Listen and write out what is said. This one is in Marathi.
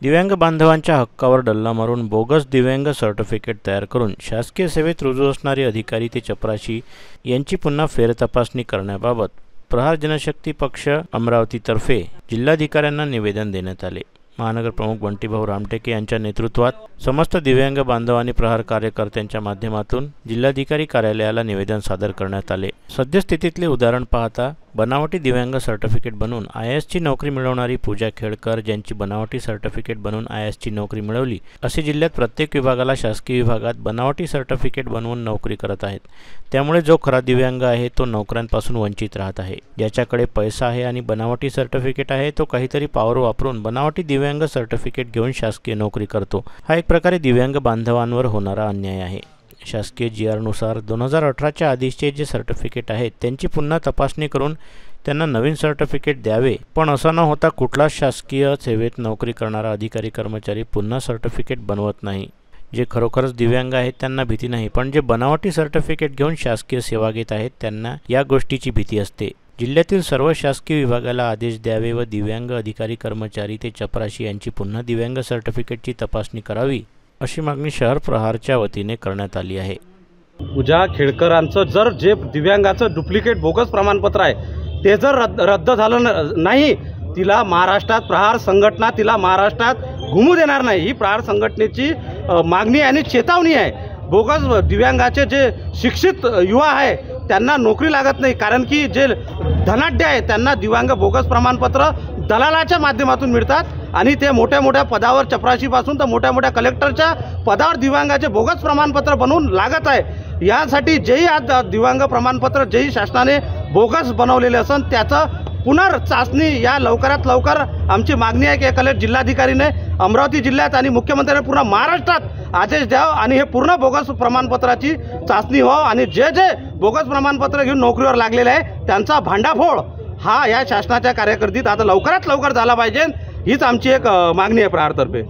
दिव्यांग बांधवांच्या हक्कावर डल्ला मारून बोगस दिव्यांग सर्टिफिकेट तयार करून शासकीय सेवेत रुजू असणारे अधिकारी ते चपराशी यांची पुन्हा फेरतपासणी करण्याबाबत प्रहार जनशक्ती पक्ष अमरावतीतर्फे जिल्हाधिकाऱ्यांना निवेदन देण्यात आले। महानगर प्रमुख बंटीभाऊ रामटेके यांच्या नेतृत्वात समस्त दिव्यांग बांधवांनी प्रहार कार्यकर्त्यांच्या माध्यमातून जिल्हाधिकारी कार्यालयाला निवेदन सादर करण्यात आले। सद्यस्थितीतले उदाहरण पाहता बनावटी दिव्यांग सर्टिफिकेट बनवून आयएसची नोकरी मिळवणारी पूजा खेडकर ज्यांची बनावटी सर्टिफिकेट बनवून आयएसची नोकरी मिळवली असे जिल्ह्यात प्रत्येक विभागाला शासकीय विभागात बनावटी सर्टिफिकेट बनवून नोकरी करत आहेत। त्यामुळे जो खरा दिव्यांग आहे तो नोकऱ्यांपासून वंचित राहत आहे। ज्याच्याकडे पैसा आहे आणि बनावटी सर्टिफिकेट आहे तो काहीतरी पावर वापरून बनावटी दिव्यांग सर्टिफिकेट घेऊन शासकीय नोकरी करतो। हा एक प्रकारे दिव्यांग बांधवांवर होणारा अन्याय आहे। शासकीय GR नुसार 2018च्या आधीचे जे सर्टिफिकेट आहेत त्यांची पुन्हा तपासणी करून त्यांना नवीन सर्टिफिकेट द्यावे, पण असं न होता कुठलाच शासकीय सेवेत नोकरी करणारा अधिकारी कर्मचारी पुन्हा सर्टिफिकेट बनवत नाही। जे खरोखरच दिव्यांग आहेत त्यांना भीती नाही, पण जे बनावटी सर्टिफिकेट घेऊन शासकीय सेवा घेत आहेत त्यांना या गोष्टीची भीती असते। जिल्ह्यातील सर्व शासकीय विभागाला आदेश द्यावे व दिव्यांग अधिकारी कर्मचारी ते चपराशी यांची पुन्हा दिव्यांग सर्टिफिकेटची तपासणी करावी अशी मागणी शहर प्रहारच्या वतीने करण्यात आली आहे। पूजा खेडकरांचं जर जे दिव्यांगाचं डुप्लिकेट बोगस प्रमाणपत्र आहे ते जर रद्द झालं नाही, तिला महाराष्ट्रात प्रहार संघटना तिला महाराष्ट्रात घुमू देणार नाही, ही प्रहार संघटनेची मागणी आणि चेतावणी आहे। बोगस दिव्यांगाचे जे शिक्षित युवा आहे त्यांना नोकरी लागत नाही, कारण की जे धनाढ्य आहे त्यांना दिव्यांग बोगस प्रमाणपत्र दलालाच्या माध्यमातून मिळतात आणि ते मोठ्या मोठ्या पदावर चपराशीपासून तर मोठ्या मोठ्या कलेक्टरच्या पदावर दिव्यांगाचे बोगस प्रमाणपत्र बनवून लागत आहे। यासाठी जेही आज दिव्यांग प्रमाणपत्र जेही शासनाने बोगस बनवलेले असन त्याचं पुनर्चाचणी या लवकरात लवकर आमची मागणी आहे की कलेक्टर जिल्हाधिकारीने अमरावती जिल्ह्यात आणि मुख्यमंत्र्यांनी पूर्ण महाराष्ट्रात आदेश द्यावा आणि हे पूर्ण बोगस प्रमाणपत्राची चाचणी व्हावं आणि जे जे बोगस प्रमाणपत्र घेऊन नोकरीवर लागलेले आहे त्यांचा भांडाफोड हा या शासनाच्या कार्यकर्तीत आता लवकरात लवकर झाला पाहिजे, हीच आमची एक मागणी आहे प्रहारतर्फे।